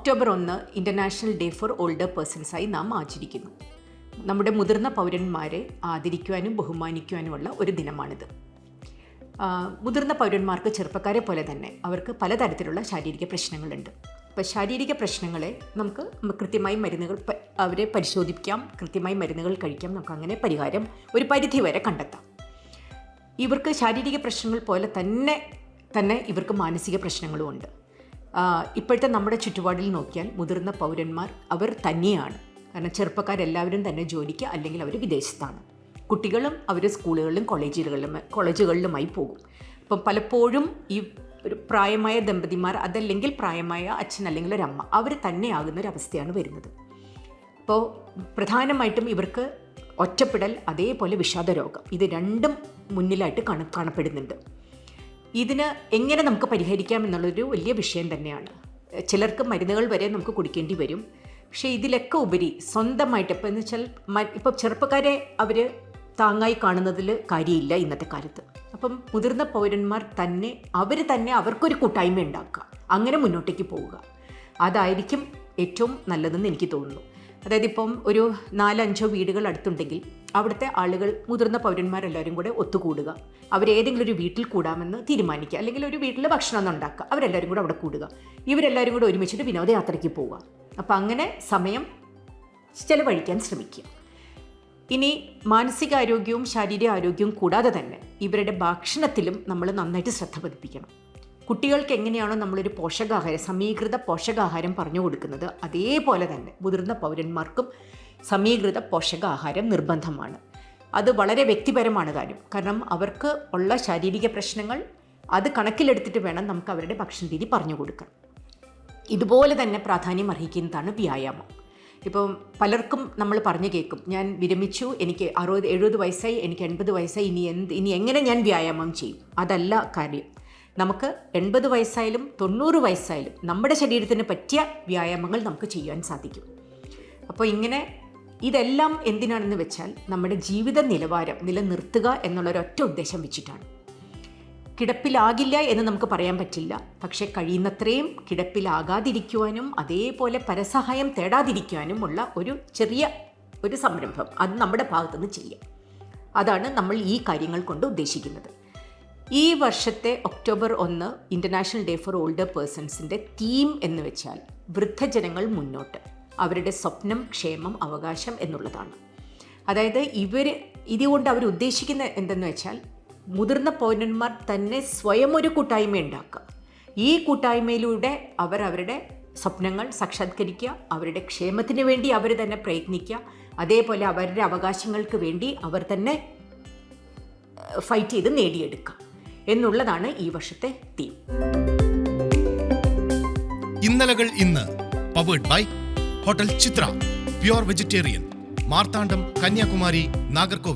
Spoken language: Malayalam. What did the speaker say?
October 1 international day for older പേഴ്സൺസായി നാം ആചരിക്കുന്നു. നമ്മുടെ മുതിർന്ന പൗരന്മാരെ ആദരിക്കുവാനും ബഹുമാനിക്കുവാനുമുള്ള ഒരു ദിനമാണിത്. മുതിർന്ന പൗരന്മാർക്ക് ചെറുപ്പക്കാരെ പോലെ തന്നെ അവർക്ക് പലതരത്തിലുള്ള ശാരീരിക പ്രശ്നങ്ങളുണ്ട്. അപ്പോൾ ശാരീരിക പ്രശ്നങ്ങളെ നമുക്ക് കൃത്യമായി മരുന്നുകൾ അവരെ പരിശോധിക്കാം, കൃത്യമായി മരുന്നുകൾ കഴിക്കാം, നമുക്ക് അങ്ങനെ പരിഹാരം ഒരു പരിധി വരെ കണ്ടെത്താം. ഇവർക്ക് ശാരീരിക പ്രശ്നങ്ങൾ പോലെ തന്നെ ഇവർക്ക് മാനസിക പ്രശ്നങ്ങളുമുണ്ട്. ഇപ്പോഴത്തെ നമ്മുടെ ചുറ്റുപാടിൽ നോക്കിയാൽ മുതിർന്ന പൗരന്മാർ അവർ തന്നെയാണ്. കാരണം ചെറുപ്പക്കാരെല്ലാവരും തന്നെ ജോലിക്ക് അല്ലെങ്കിൽ അവർ വിദേശത്താണ്. കുട്ടികളും അവർ സ്കൂളുകളിലും കോളേജുകളിലുമായി പോകും. അപ്പം പലപ്പോഴും ഈ ഒരു പ്രായമായ ദമ്പതിമാർ, അതല്ലെങ്കിൽ പ്രായമായ അച്ഛൻ അല്ലെങ്കിൽ ഒരമ്മ, അവർ തന്നെയാകുന്നൊരവസ്ഥയാണ് വരുന്നത്. അപ്പോൾ പ്രധാനമായിട്ടും ഇവർക്ക് ഒറ്റപ്പെടൽ, അതേപോലെ വിഷാദ രോഗം, ഇത് രണ്ടും മുന്നിലായിട്ട് കാണപ്പെടുന്നുണ്ട്. ഇതിന് എങ്ങനെ നമുക്ക് പരിഹരിക്കാം എന്നുള്ളൊരു വലിയ വിഷയം തന്നെയാണ്. ചിലർക്ക് മരുന്നുകൾ വരെ നമുക്ക് കുടിക്കേണ്ടി വരും. പക്ഷേ ഇതിലൊക്കെ ഉപരി സ്വന്തമായിട്ട് ഇപ്പോൾ എന്ന് വെച്ചാൽ ഇപ്പോൾ ചെറുപ്പക്കാരെ അവർ താങ്ങായി കാണുന്നതിൽ കാര്യമില്ല ഇന്നത്തെ കാലത്ത്. അപ്പം മുതിർന്ന പൗരന്മാർ അവർ തന്നെ അവർക്കൊരു കൂട്ടായ്മ ഉണ്ടാക്കുക, അങ്ങനെ മുന്നോട്ടേക്ക് പോവുക, അതായിരിക്കും ഏറ്റവും നല്ലതെന്ന് എനിക്ക് തോന്നുന്നു. അതായത് ഇപ്പം ഒരു 4-5 വീടുകൾ അടുത്തുണ്ടെങ്കിൽ അവിടുത്തെ ആളുകൾ, മുതിർന്ന പൗരന്മാരെല്ലാവരും കൂടെ ഒത്തുകൂടുക, അവരേതെങ്കിലും ഒരു വീട്ടിൽ കൂടാമെന്ന് തീരുമാനിക്കുക, അല്ലെങ്കിൽ ഒരു വീട്ടിൽ ഭക്ഷണം ഒന്നും ഉണ്ടാക്കുക, അവരെല്ലാവരും കൂടെ അവിടെ കൂടുക, ഇവരെല്ലാവരും കൂടെ ഒരുമിച്ചിട്ട് വിനോദയാത്രയ്ക്ക് പോവുക. അപ്പം അങ്ങനെ സമയം ചെലവഴിക്കാൻ ശ്രമിക്കുക. ഇനി മാനസികാരോഗ്യവും ശാരീരിക ആരോഗ്യവും കൂടാതെ തന്നെ ഇവരുടെ ഭക്ഷണത്തിലും നമ്മൾ നന്നായിട്ട് ശ്രദ്ധ പതിപ്പിക്കണം. കുട്ടികൾക്ക് എങ്ങനെയാണോ നമ്മളൊരു സമീകൃത പോഷകാഹാരം പറഞ്ഞു കൊടുക്കുന്നത്, അതേപോലെ തന്നെ മുതിർന്ന പൗരന്മാർക്കും സമീകൃത പോഷകാഹാരം നിർബന്ധമാണ്. അത് വളരെ വ്യക്തിപരമാണ് കാരണം അവർക്ക് ഉള്ള ശാരീരിക പ്രശ്നങ്ങൾ അത് കണക്കിലെടുത്തിട്ട് വേണം നമുക്ക് അവരുടെ ഭക്ഷണ രീതി പറഞ്ഞു കൊടുക്കാൻ. ഇതുപോലെ തന്നെ പ്രാധാന്യം അർഹിക്കുന്നതാണ് വ്യായാമം. ഇപ്പം പലർക്കും നമ്മൾ പറഞ്ഞു കേൾക്കും, ഞാൻ വിരമിച്ചു, എനിക്ക് 60-70 വയസ്സായി, എനിക്ക് 80 വയസ്സായി, ഇനി എങ്ങനെ ഞാൻ വ്യായാമം ചെയ്യും? അതല്ല കാര്യം. നമുക്ക് 80 വയസ്സായാലും 90 വയസ്സായാലും നമ്മുടെ ശരീരത്തിന് പറ്റിയ വ്യായാമങ്ങൾ നമുക്ക് ചെയ്യാൻ സാധിക്കും. അപ്പോൾ ഇതെല്ലാം എന്തിനാണെന്ന് വെച്ചാൽ നമ്മുടെ ജീവിത നിലവാരം നിലനിർത്തുക എന്നുള്ളൊരൊറ്റ ഉദ്ദേശം വെച്ചിട്ടാണ്. കിടപ്പിലാകില്ല എന്ന് നമുക്ക് പറയാൻ പറ്റില്ല, പക്ഷേ കഴിയുന്നത്രയും കിടപ്പിലാകാതിരിക്കുവാനും അതേപോലെ പരസഹായം തേടാതിരിക്കുവാനുമുള്ള ഒരു സംരംഭം അത് നമ്മുടെ ഭാഗത്തുനിന്ന് ചെയ്യാം. അതാണ് നമ്മൾ ഈ കാര്യങ്ങൾ കൊണ്ട് ഉദ്ദേശിക്കുന്നത്. ഈ വർഷത്തെ October 1 international day for older പേഴ്സൺസിൻ്റെ തീം എന്ന് വെച്ചാൽ വൃദ്ധജനങ്ങൾ മുന്നോട്ട്, അവരുടെ സ്വപ്നം, ക്ഷേമം, അവകാശം എന്നുള്ളതാണ്. അതായത് ഇതുകൊണ്ട് അവർ ഉദ്ദേശിക്കുന്നത് എന്തെന്ന് വെച്ചാൽ മുതിർന്ന പൗരന്മാർ തന്നെ സ്വയം ഒരു കൂട്ടായ്മ ഉണ്ടാക്കുക. ഈ കൂട്ടായ്മയിലൂടെ അവരുടെ സ്വപ്നങ്ങൾ സാക്ഷാത്കരിക്കുക, അവരുടെ ക്ഷേമത്തിന് വേണ്ടി അവർ തന്നെ പ്രയത്നിക്കുക, അതേപോലെ അവരുടെ അവകാശങ്ങൾക്ക് വേണ്ടി അവർ തന്നെ ഫൈറ്റ് ചെയ്ത് നേടിയെടുക്കുക എന്നുള്ളതാണ് ഈ വർഷത്തെ തീം. ഇന്നലകൾ ഇന്ന് powered by hotel Chitra, pure vegetarian, Marthandam, Kanyakumari, Nagercoil.